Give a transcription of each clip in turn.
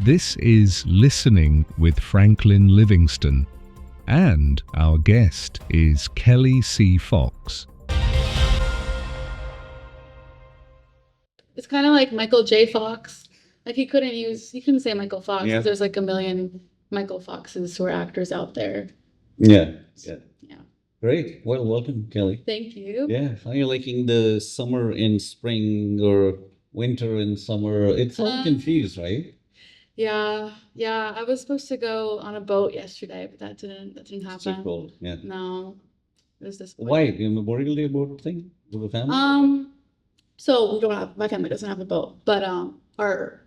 This is Listening with Franklin Livingston, and our guest is Kelly C. Fox. It's kind of like Michael J. Fox. Like he couldn't say Michael Fox because there's like a million Michael Foxes who are actors out there. Yeah. Yeah. Great. Well, welcome, Kelly. Thank you. Yeah. How are you liking the summer in spring or winter in summer? It's all confused, right? Yeah. I was supposed to go on a boat yesterday, but that didn't It's too happen. cold. Yeah. No, it was disappointing. Why? You Memorial Day boat thing with the family? So my family doesn't have a boat, but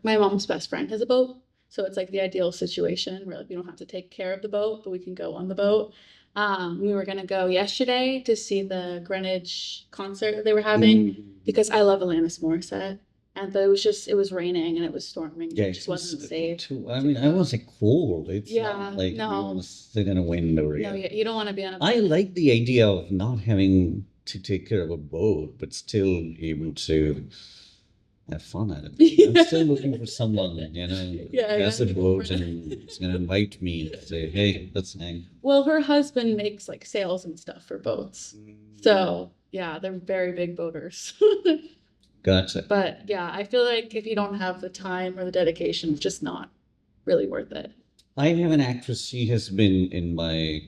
my mom's best friend has a boat. So it's like the ideal situation where like we don't have to take care of the boat, but we can go on the boat. We were gonna go yesterday to see the Greenwich concert that they were having because I love Alanis Morissette. But it was raining and it was storming. Yeah, It just wasn't safe. I wasn't cold. It's Yeah, not like no. you want to sit in a wind or No, you don't want to be on a boat. I like the idea of not having to take care of a boat, but still able to have fun at it. I'm still looking for someone, has a boat and is going to invite me and say, hey, let's hang. Well, her husband makes like sails and stuff for boats. So, yeah, they're very big boaters. Gotcha. But yeah, I feel like if you don't have the time or the dedication, it's just not really worth it. I have an actress. She has been in my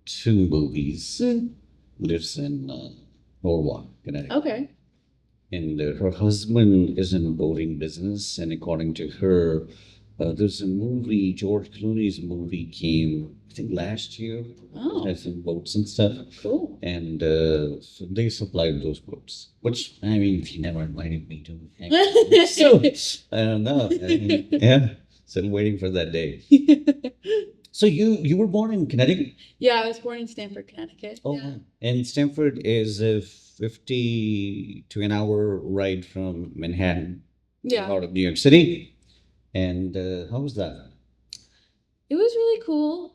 2 movies. Lives in Norwalk, Connecticut. Okay. And her husband is in the boating business. And according to her, there's a movie, George Clooney's movie came, I think last year. Oh. It has some boats and stuff. Cool. And so they supplied those boats, which, I mean, he never invited me to hang out. So, I don't know. Yeah, still waiting for that day. So you were born in Connecticut? Yeah, I was born in Stamford, Connecticut. Oh, yeah. And Stamford is a 50 to an hour ride from Manhattan, out of New York City. And how was that? It was really cool.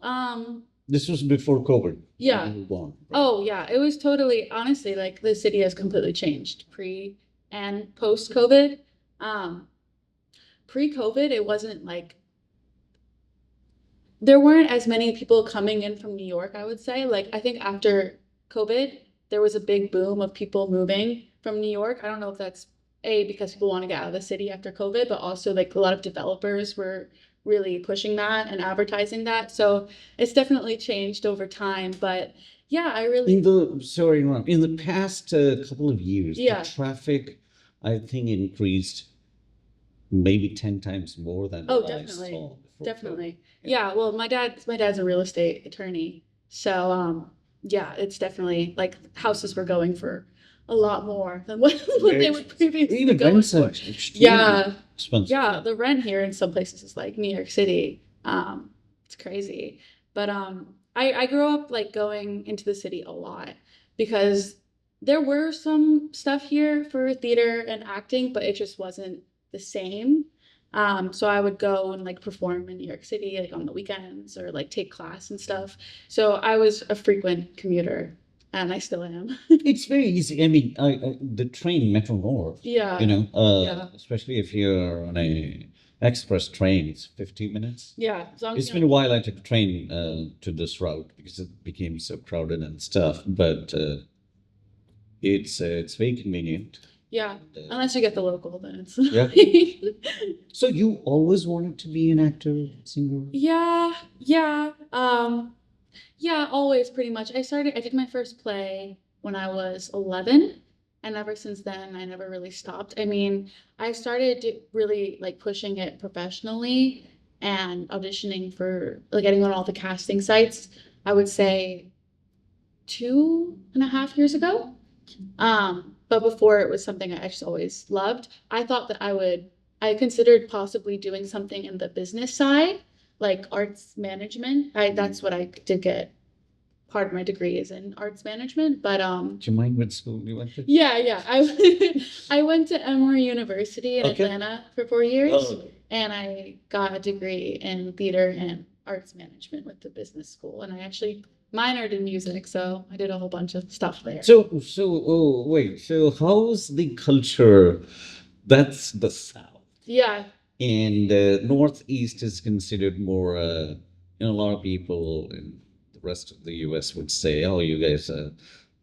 This was before COVID. Yeah. You were born, right? Oh, yeah. It was totally, honestly, like the city has completely changed pre and post COVID. Pre-COVID, it wasn't like there weren't as many people coming in from New York, I would say. Like, I think after COVID, there was a big boom of people moving from New York. I don't know if that's because people want to get out of the city after COVID, but also like a lot of developers were really pushing that and advertising that. So it's definitely changed over time. But yeah, in the past couple of years, the traffic, I think, increased maybe 10 times more than Oh, what I definitely. saw before Definitely. COVID. Yeah, well, my dad's a real estate attorney. So, yeah, it's definitely like houses were going for a lot more than what they would previously Even go rents for. are extremely expensive. Yeah, the rent here in some places is like New York City. It's crazy. But I grew up like going into the city a lot because there were some stuff here for theater and acting, but it just wasn't the same. So I would go and like perform in New York City like on the weekends or like take class and stuff. So I was a frequent commuter and I still am. It's very easy. I mean, the train Metro North, especially if you're on a express train, it's 15 minutes. Yeah. As long as It's been a while I took a train to this route because it became so crowded and stuff, but it's very convenient. Yeah, unless you get the local, then it's So you always wanted to be an actor, singer? Yeah, always pretty much. I did my first play when I was 11, and ever since then, I never really stopped. I mean, I started really like pushing it professionally and auditioning for like getting on all the casting sites, I would say 2.5 years ago. But before it was something I just always loved. I thought that I considered possibly doing something in the business side, like arts management. That's what I did get. Part of my degree is in arts management, but Do you mind what school you went to? Yeah. I went to Emory University in Atlanta for 4 years, and I got a degree in theater and arts management with the business school, and I actually minored in music, so I did a whole bunch of stuff there. So how's the culture? That's the South. Yeah. And Northeast is considered more, a lot of people in the rest of the US would say, oh, you guys are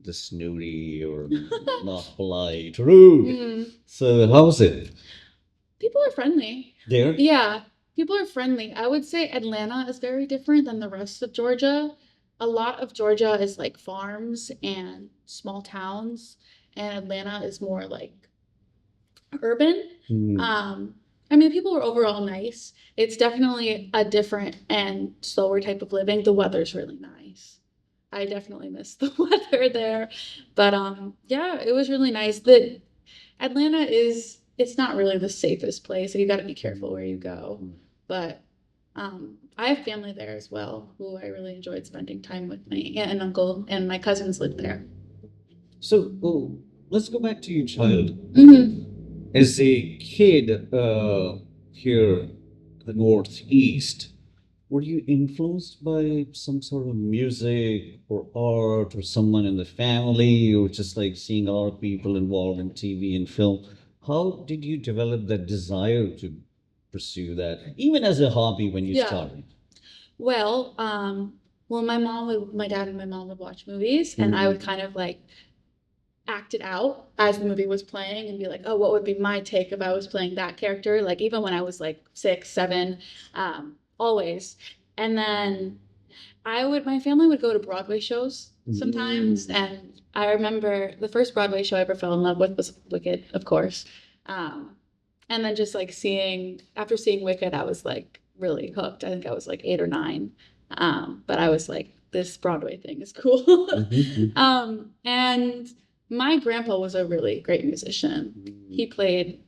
the snooty or not polite, rude. Mm. So, how's it People are friendly. there? Yeah, people are friendly. I would say Atlanta is very different than the rest of Georgia. A lot of Georgia is like farms and small towns, and Atlanta is more like urban. Hmm. I mean, people are overall nice. It's definitely a different and slower type of living. The weather's really nice. I definitely miss the weather there. But yeah, it was really nice. The Atlanta is it's not really the safest place, so you got to be careful where you go. But I have family there as well, who I really enjoyed spending time with. My aunt and uncle and my cousins live there. So, let's go back to your child. Hmm. As a kid here in the Northeast, were you influenced by some sort of music or art or someone in the family, or just like seeing a lot of people involved in TV and film? How did you develop that desire to pursue that, even as a hobby when you Yeah. started? Well, my dad and my mom would watch movies, and I would kind of like act it out as the movie was playing and be like, oh, what would be my take if I was playing that character? Like even when I was like 6, 7, always. And then my family would go to Broadway shows sometimes, and I remember the first Broadway show I ever fell in love with was Wicked, of course. And then just like after seeing Wicked, I was like really hooked. I think I was like 8 or 9. But I was like, this Broadway thing is cool. And my grandpa was a really great musician. He played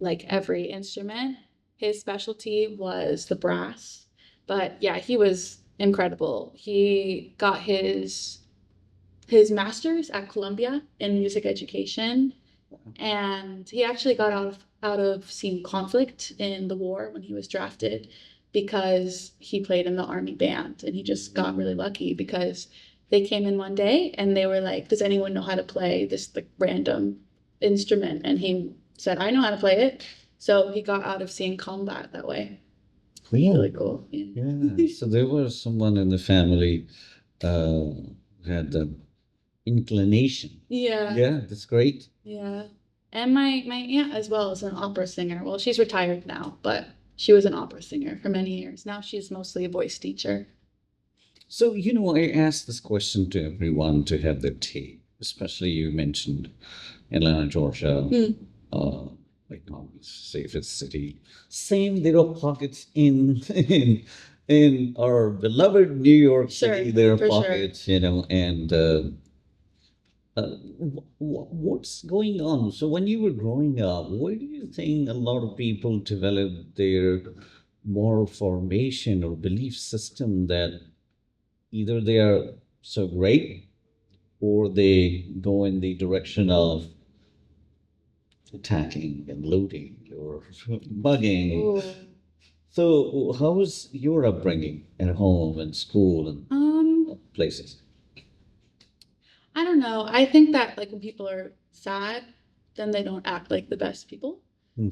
like every instrument. His specialty was the brass. But yeah, he was incredible. He got his master's at Columbia in music education, and he actually got out of seeing conflict in the war when he was drafted because he played in the army band, and he just got really lucky because they came in one day and they were like, does anyone know how to play this like random instrument? And he said, I know how to play it. So he got out of seeing combat that way. Cool. Really cool. Yeah. Yeah. So there was someone in the family who had the inclination. Yeah. Yeah, that's great. Yeah. And my aunt as well is an opera singer. Well, she's retired now, but she was an opera singer for many years. Now she's mostly a voice teacher. So, I asked this question to everyone to have their take, especially you mentioned Atlanta, Georgia, like not the safest city. Same, there are pockets in our beloved New York City. Sure, There are for sure. pockets, and what's going on? So, when you were growing up, where do you think a lot of people develop their moral formation or belief system that either they are so great or they go in the direction of attacking and looting or bugging? Ooh. So, how was your upbringing at home and school and places? I don't know. I think that like when people are sad, then they don't act like the best people.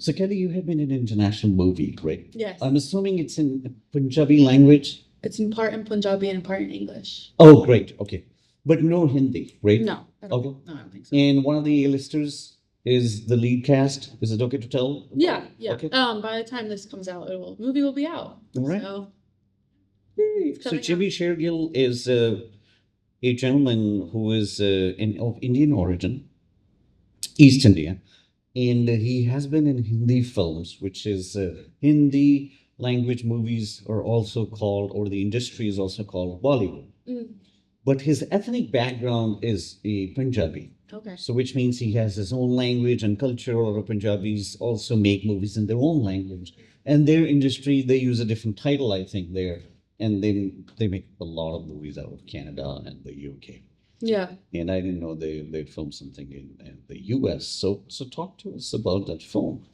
So, Kelly, you have been in an international movie, right? Yes. I'm assuming it's in Punjabi language. It's in part in Punjabi and in part in English. Oh, great. Okay. But no Hindi, right? No, I don't, Okay. no, I don't think so. And one of the A-listers is the lead cast. Is it okay to tell? Yeah, yeah. Okay. By the time this comes out, movie will be out. All right. So So coming Jimmy Shergill is a gentleman who is of Indian origin, East India, and he has been in Hindi films, which is Hindi language movies are also called, or the industry is also called Bollywood. But his ethnic background is a Punjabi. Okay. So, which means he has his own language and culture. A lot of Punjabis also make movies in their own language. And their industry, they use a different title, I think, there. And then they make a lot of movies out of Canada and the UK. Yeah. And I didn't know they'd filmed something in the US. So talk to us about that film.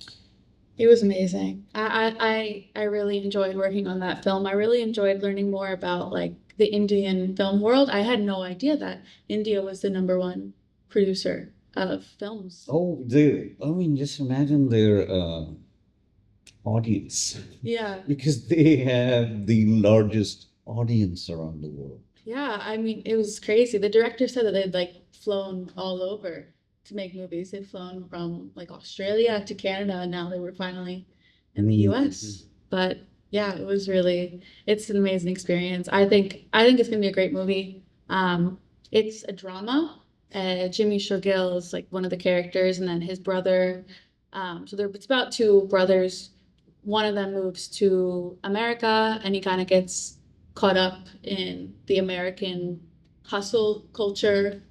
It was amazing. I really enjoyed working on that film. I really enjoyed learning more about like the Indian film world. I had no idea that India was the #1 producer of films. Oh, just imagine their audience Yeah. because they have the largest audience around the world. Yeah, I mean, it was crazy. The director said that they'd like flown all over to make movies. They'd flown from like Australia to Canada, and now they were finally in the US. But yeah, it's an amazing experience. I think it's gonna be a great movie. It's a drama. Jimmy Shogill is like one of the characters, and then his brother. It's about two brothers. One of them moves to America, and he kind of gets caught up in the American hustle culture.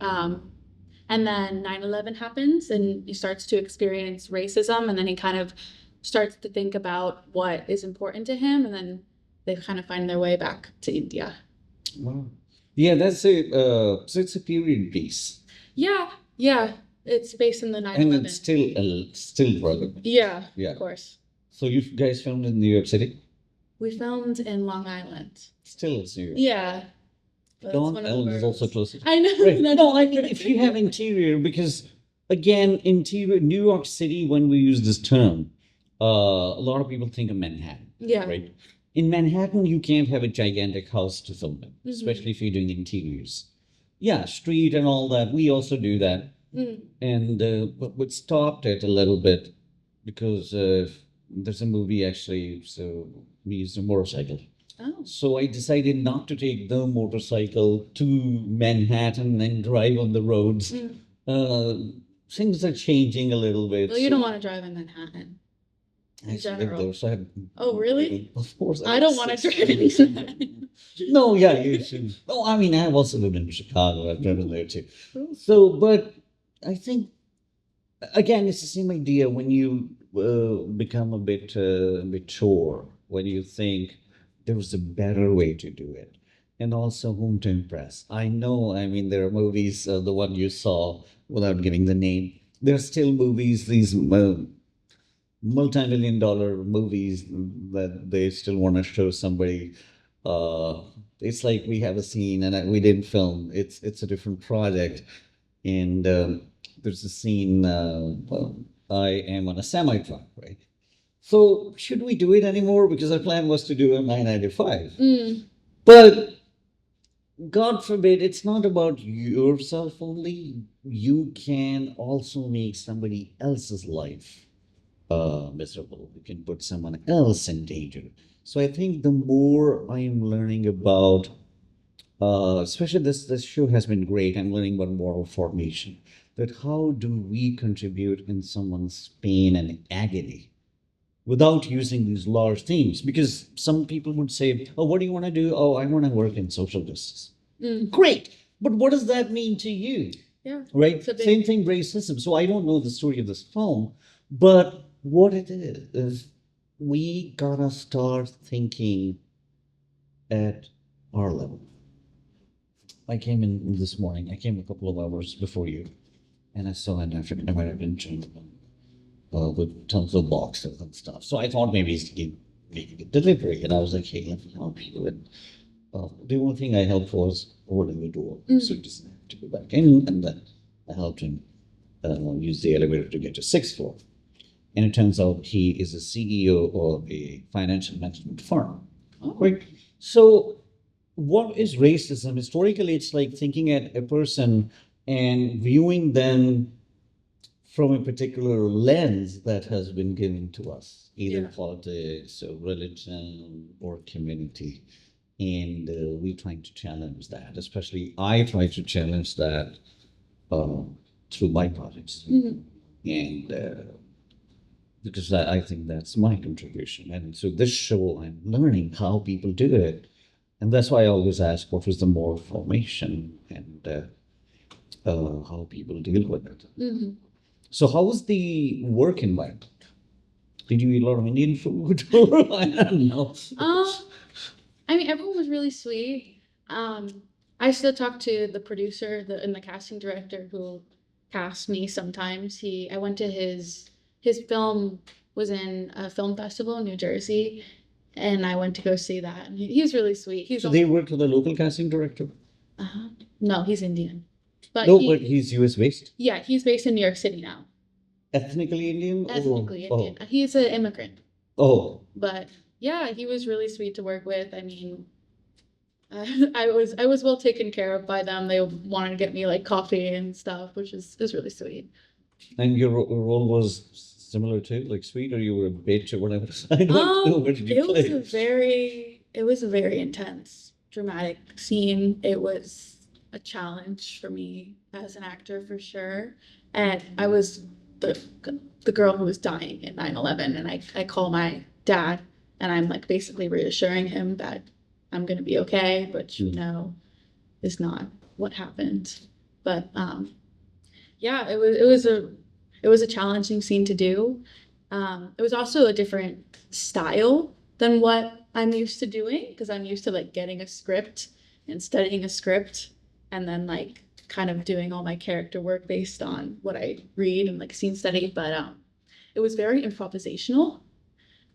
And then 9/11 happens and he starts to experience racism. And then he kind of starts to think about what is important to him. And then they kind of find their way back to India. Wow. Yeah, that's a so it's a period piece, Yeah, yeah. It's based in the 9/11. and it's still relevant. Yeah, Yeah. of course. So you guys filmed in New York City? We filmed in Long Island. Still, it's New York. Yeah. But it's Long one of the Island is also boroughs. closer. I know. Right. that's No, I mean, different. if you have interior, because again, interior, New York City, when we use this term, a lot of people think of Manhattan, Yeah. right? In Manhattan, you can't have a gigantic house to film in, Mm-hmm. especially if you're doing interiors. Yeah, street and all that. We also do that. Mm. And but we stopped it a little bit because there's a movie actually, so we used a motorcycle. Oh. So I decided not to take the motorcycle to Manhattan and drive on the roads. Mm. Things are changing a little bit. Well, you don't want to drive in Manhattan. I used to live general. there, so I have, Oh, really? of course. I don't want to drive in Manhattan. No, yeah, you should. No, I mean, I've also lived in Chicago. I've driven there too. So, but I think, again, it's the same idea when you become a bit mature, when you think there was a better way to do it, and also whom to impress. I know, I mean, there are movies, the one you saw, without giving the name, there are still movies, these multi-million-dollar movies that they still want to show somebody. It's like we have a scene and we didn't film. It's a different project, and there's a scene. Well, I am on a semi truck, right? So should we do it anymore? Because our plan was to do a 995, Mm. but God forbid, it's not about yourself only. You can also make somebody else's life miserable. You can put someone else in danger. So I think the more I am learning about, especially this show has been great. I'm learning about moral formation. That how do we contribute in someone's pain and agony without using these large themes? Because some people would say, "Oh, what do you want to do?" "Oh, I want to work in social justice." Mm. Great, but what does that mean to you? Yeah. Right? It's a big- Same thing, racism. So I don't know the story of this film, but what it is we gotta start thinking at our level. I came in this morning. I came a couple of hours before you, and I saw an African American gentleman with tons of boxes and stuff. So I thought maybe he's making a delivery, and I was like, "Hey, let me help you." And the only thing I helped was holding the door, so he doesn't have to go back in. And then I helped him use the elevator to get to sixth floor. And it turns out he is a CEO of a financial management firm. Oh. Right. So, what is racism? Historically, it's like thinking at a person and viewing them from a particular lens that has been given to us, either Yeah. politics or religion or community. And we're trying to challenge that. Especially, I try to challenge that through my projects. Mhm. And because I think that's my contribution. And so this show, I'm learning how people do it. And that's why I always ask, what was the moral formation and how people deal with it. Mhm. So how was the work environment? Did you eat a lot of Indian food? I don't know. I mean, everyone was really sweet. I still talk to the producer and the casting director who cast me sometimes. I went to his film was in a film festival in New Jersey, and I went to go see that. And he's really sweet. So they worked with the local casting director? No, he's Indian. But No, but he's US based? Yeah, he's based in New York City now. Ethnically Indian? Ethnically Oh. Indian. He's an immigrant. Oh, But yeah, he was really sweet to work with. I mean, I was well taken care of by them. They wanted to get me like coffee and stuff, which is really sweet. and your role was similar too, like sweet, or you were a bitch or whatever. I don't know. What did you It was a very intense, dramatic scene. It was a challenge for me as an actor for sure. And I was the the girl who was dying in 9/11, and I call my dad and I'm like basically reassuring him that I'm gonna be okay, which you know is not what happened. But yeah, it was a challenging scene to do. It was also a different style than what I'm used to doing because I'm used to like getting a script and studying a script and then like kind of doing all my character work based on what I read and like scene study. But it was very improvisational,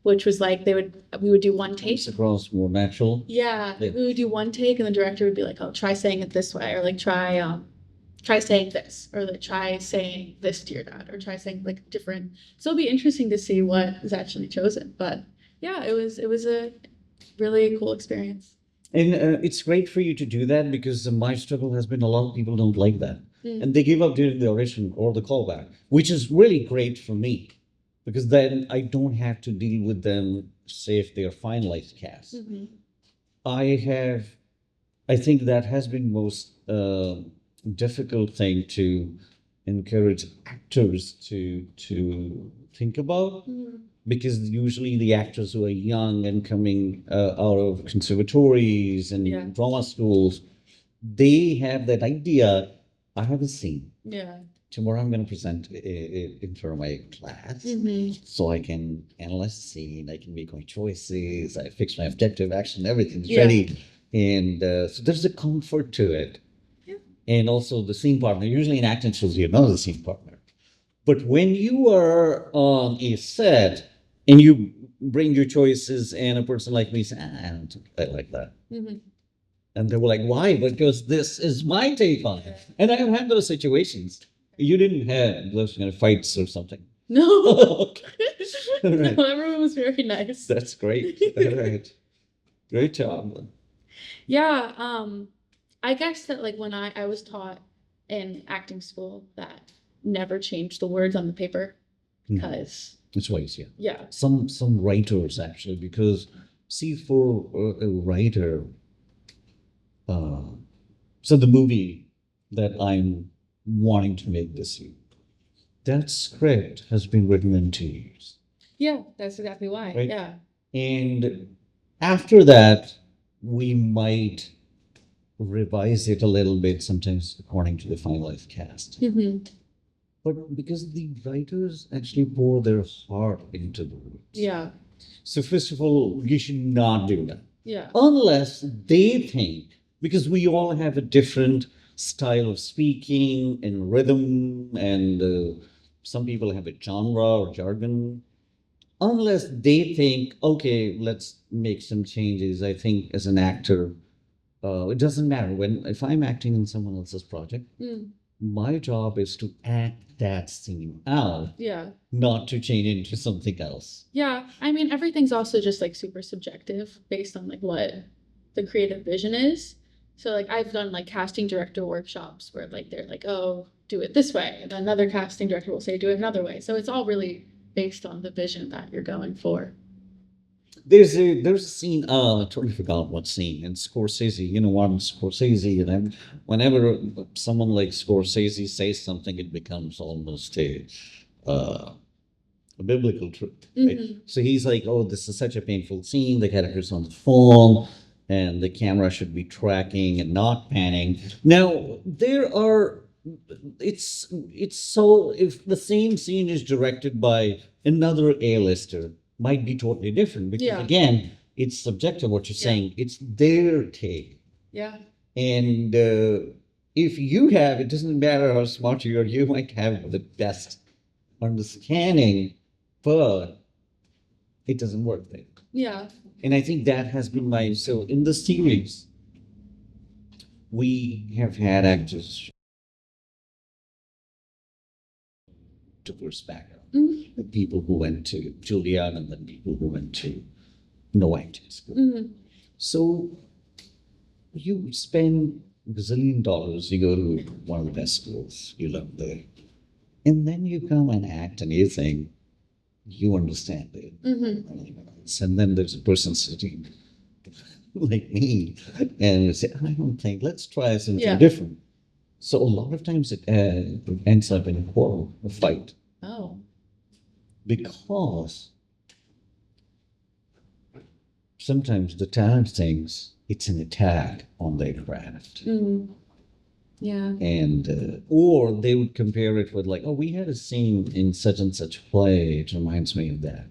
which was like we would do one take. Comes across more natural. Yeah, Yeah. we would do one take and the director would be like, "Oh, try saying it this way," or like try saying this, or like try saying this to your dad, or try saying like different. So it'll be interesting to see what is actually chosen. But yeah, it was a really cool experience. And it's great for you to do that because my struggle has been a lot of people don't like that. Mm. And they give up during the audition or the callback, which is really great for me because then I don't have to deal with them, say, if they're finalized cast. Mhm. I I think that has been most difficult thing to encourage actors to think about Mhm. because usually the actors who are young and coming out of conservatories and Yeah. drama schools, they have that idea. I have a scene. Yeah. Tomorrow I'm going to present in front of my class. Mhm. So I can analyze the scene, I can make my choices, I fix my objective, action, everything's Yeah. ready. And so there's a comfort to it. Yeah. And also the scene partner. Usually in acting shows, you know the scene partner. But when you are on a set and you bring your choices, and a person like me says, I don't think I like that. Mhm. And they were like, why? Because this is my take on it. And I have had those situations. You didn't have those kind of fights or something. No. Okay. No, Right. everyone was very nice. That's great. All right. Great job. Yeah, I guess that like when I was taught in acting school that never change the words on the paper Hmm. because That's wise, yeah. yeah. Some writers actually, because see, for a writer, uh, so the movie that I'm wanting to make this year, that script has been written in 2 years. Yeah, that's exactly why. Right. Yeah. And after that, we might revise it a little bit, sometimes according to the finalized cast. Mhm. But because the writers actually pour their heart into the words. Yeah. So first of all, you should not do that. Yeah. Unless they think, because we all have a different style of speaking and rhythm, and some people have a genre or jargon. Unless they think, okay, let's make some changes. I think as an actor, it doesn't matter when if I'm acting in someone else's project, Mm. my job is to act that scene out, Yeah. not to change into something else. Yeah. I mean, everything's also just like super subjective based on like what the creative vision is. So like I've done like casting director workshops where like they're like, "Oh, do it this way." And another casting director will say, "Do it another way." So it's all really based on the vision that you're going for. There's a scene, I totally forgot what scene, and Scorsese, you know what, Scorsese, and whenever someone like Scorsese says something, it becomes almost uh, a biblical truth, right? Mhm. So he's like, oh, this is such a painful scene, the character's on the phone, and the camera should be tracking and not panning. Now, it's so, if the same scene is directed by another A-lister, might be totally different because Yeah. again, it's subjective what you're Yeah. saying. It's their take. Yeah. And if you have, it doesn't matter how smart you are, you might have the best understanding, but it doesn't work there. Yeah. And I think that has been my, so in the series, we have had actors diverse background. Mhm. The people who went to Juilliard and then people who went to no acting school. Mhm. So you spend gazillion dollars, you go to one of the best schools, you learn there. And then you come and act and you think you understand it. And then there's a person sitting like me and you say, I don't think, let's try something Yeah. different. So a lot of times it ends up in a quarrel, a fight, Oh. because sometimes the talent thinks it's an attack on their craft. Yeah. And or they would compare it with like, oh, we had a scene in such and such play. It reminds me of that.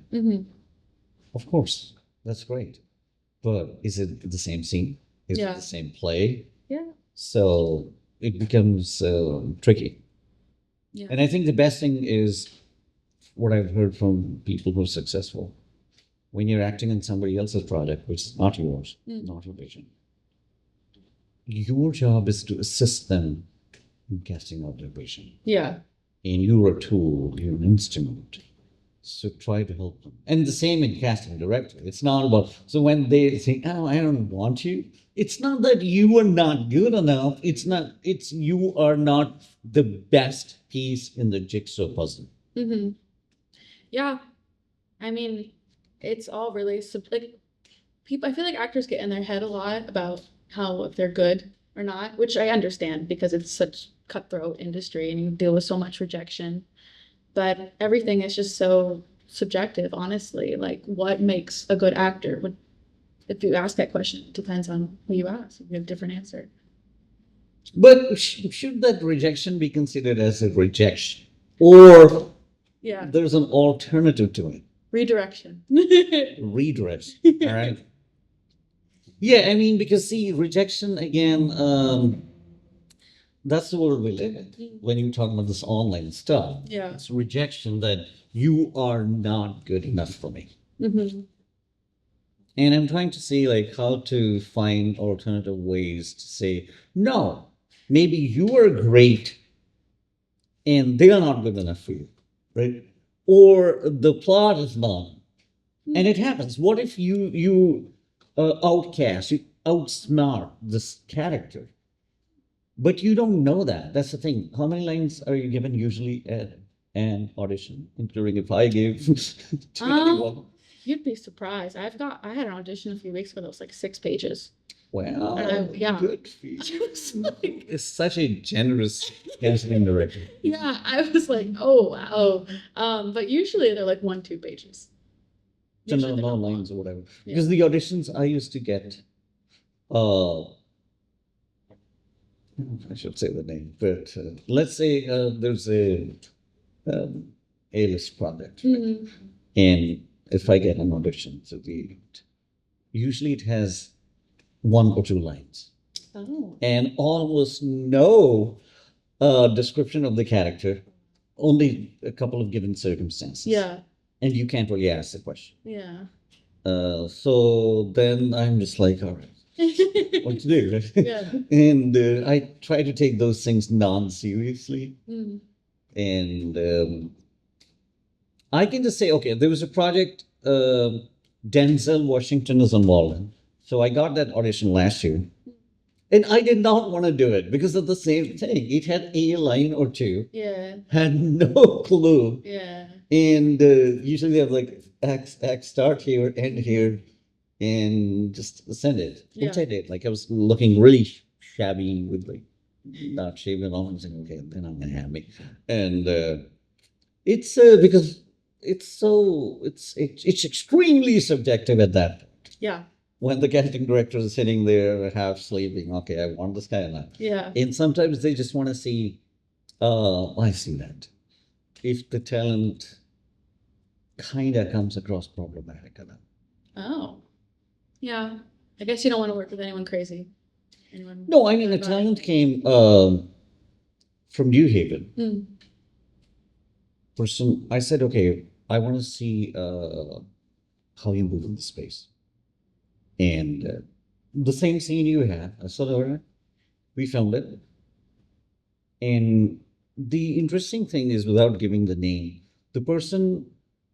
Of course, that's great. But is it the same scene? Is it Yeah. the same play? Yeah. So it becomes tricky. Yeah. And I think the best thing is what I've heard from people who are successful. When you're acting in somebody else's project, which is not yours, not your vision, your job is to assist them in casting out their vision. Yeah. And you're a tool, you're an instrument. So try to help them. And the same in casting director. It's not about, so when they think, oh, I don't want you, it's not that you are not good enough. It's you are not the best piece in the jigsaw puzzle. Yeah. I mean, it's all really like people. I feel like actors get in their head a lot about how if they're good or not, which I understand because it's such cutthroat industry and you deal with so much rejection. But everything is just so subjective, honestly. Like, what makes a good actor? If you ask that question, it depends on who you ask. You have a different answer. But should that rejection be considered as a rejection? Or Yeah. there's an alternative to it? Redirection. Redirection. All right. Yeah, I mean, because see, rejection again, that's the world we live in. When you talk about this online stuff, Yeah. it's rejection that you are not good enough for me. And I'm trying to see like how to find alternative ways to say, no, maybe you are great and they are not good enough for you, right? Or the plot is not. And it happens. What if you outcast, you outsmart this character? But you don't know that. That's the thing. How many lines are you given usually at an audition, including if I give 21? You'd be surprised. I had an audition a few weeks ago that was like 6 pages. Wow, yeah. good for you. I was like, It's such a generous casting director. yeah, I was like, oh wow. But usually they're like 1-2 pages. So Usually no they're not lines long. or whatever. Yeah. Because the auditions I used to get, I should say the name, but let's say there's a A-list project, right? And if I get an audition, so usually it has 1 or 2 lines, and almost no description of the character, only a couple of given circumstances. Yeah. And you can't really ask the question. Yeah. So then I'm just like, all right. What to do, right? Yeah. And I try to take those things non-seriously. And I can just say, okay, there was a project Denzel Washington is involved in. So I got that audition last year. And I did not want to do it because of the same thing. It had a line or 2. Yeah. Had no clue. Yeah. And usually they have like act start here, end here, and just send it. Which Yeah. I did. Like I was looking really shabby with like not shaving at all. I was like, okay, then I'm gonna have me. And it's because it's extremely subjective at that point. Yeah. When the casting director is sitting there half sleeping, okay, I want this guy or not. Yeah. And sometimes they just want to see, I see that. If the talent kind of comes across problematic enough. Oh. Yeah. I guess you don't want to work with anyone crazy. No, I mean, the talent came from New Haven. I said, okay, I want to see how you move in the space. And the same scene you had, I said, all right, we filmed it. And the interesting thing is, without giving the name, the person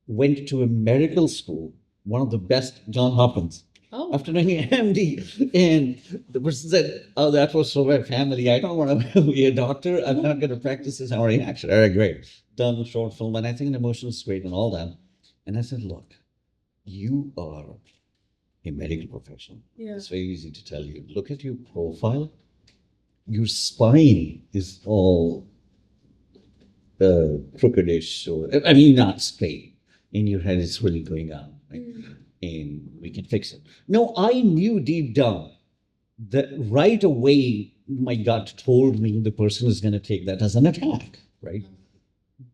went to a medical school, one of the best, John Hopkins, Oh, after doing MD. And the person said, "Oh, that was for my family. I don't want to be a doctor. I'm not going to practice this. I'm already an actor." All right, great. Done short film. And I think the emotion is great and all that. And I said, "Look, you are a medical professional. yeah. It's very easy to tell you. Look at your profile. Your spine is all crookedish, or I mean, not straight. In your head, it's really going on, right? And we can fix it." No, I knew deep down that right away my gut told me the person is going to take that as an attack, right?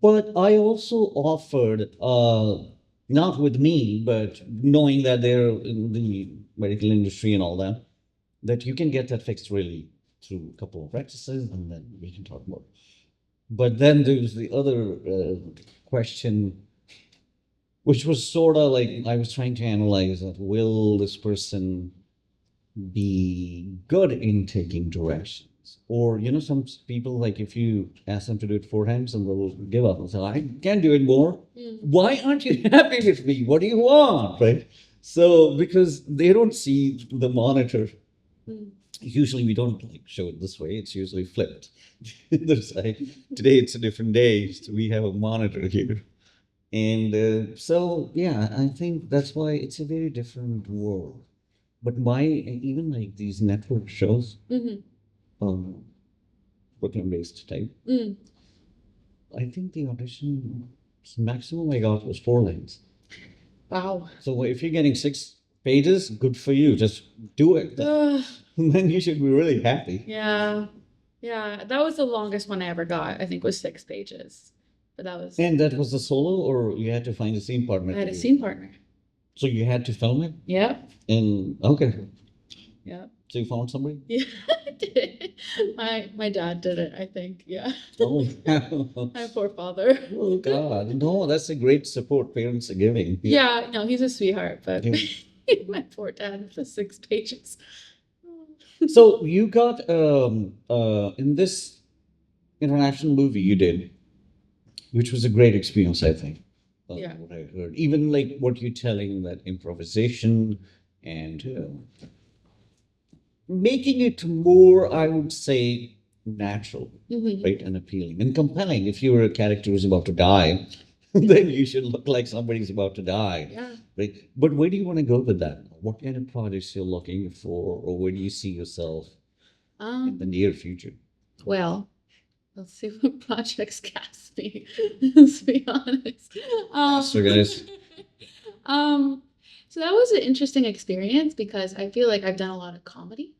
But I also offered, not with me, but knowing that they're in the medical industry and all that, that you can get that fixed really through a couple of practices, and then we can talk more. But then there's the other question, which was sort of like I was trying to analyze that, will this person be good in taking directions? Or, some people, like, if you ask them to do it 4 times and they'll give up and say, "I can't do it more." Why aren't you happy with me? What do you want? Right? So, because they don't see the monitor. Usually we don't like show it this way. It's usually flipped. The side. Today it's a different day. So we have a monitor here. And so, yeah, I think that's why it's a very different world. But even like these network shows, Brooklyn-based type, I think the audition maximum I got was 4 lines. Wow. So if you're getting 6 pages, good for you. Just do it. Then you should be really happy. Yeah. Yeah. That was the longest one I ever got, I think was 6 pages. But that was. And that was a solo, or you had to find a scene partner? I had a scene partner. So you had to film it? Yep. And okay. Yep. So you found somebody? Yeah, I did. My dad did it, I think. Yeah. Oh, My poor father. oh God. No, that's a great support parents are giving. Yeah, no, he's a sweetheart, but Yeah. my poor dad for 6 pages. So you got in this international movie you did, which was a great experience, I think. Yeah. What I heard, even like what you're telling, that improvisation and making it more, I would say, natural, right, and appealing and compelling. If you're a character who's about to die, then you should look like somebody's about to die. Yeah. Right. But where do you want to go with that? What kind of projects you're looking for, or where do you see yourself in the near future? Well, let's see what projects cast me. Let's be honest. So guys. So that was an interesting experience because I feel like I've done a lot of comedy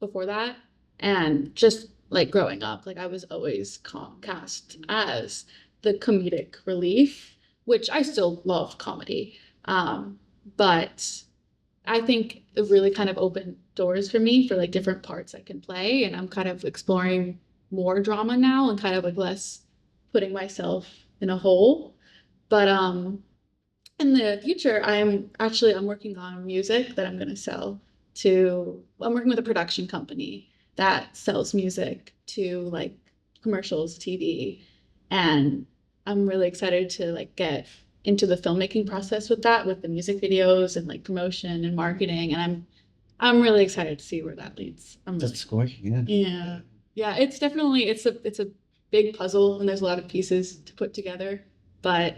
before that, and just like growing up, like I was always cast as the comedic relief, which I still love comedy. But I think it really kind of opened doors for me for like different parts I can play, and I'm kind of exploring more drama now and kind of like less putting myself in a hole. But in the future, I'm working on music that I'm going to sell to. I'm working with a production company that sells music to like commercials, TV, and I'm really excited to like get into the filmmaking process with that, with the music videos and like promotion and marketing, and I'm really excited to see where that leads. That's great. Yeah. Yeah. It's definitely it's a big puzzle, and there's a lot of pieces to put together, but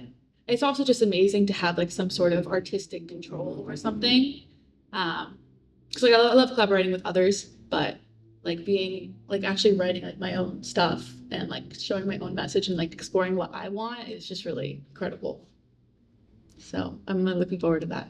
it's also just amazing to have like some sort of artistic control over something. Because like I love collaborating with others, but like being like actually writing like my own stuff and like showing my own message and like exploring what I want is just really incredible. So I'm really looking forward to that.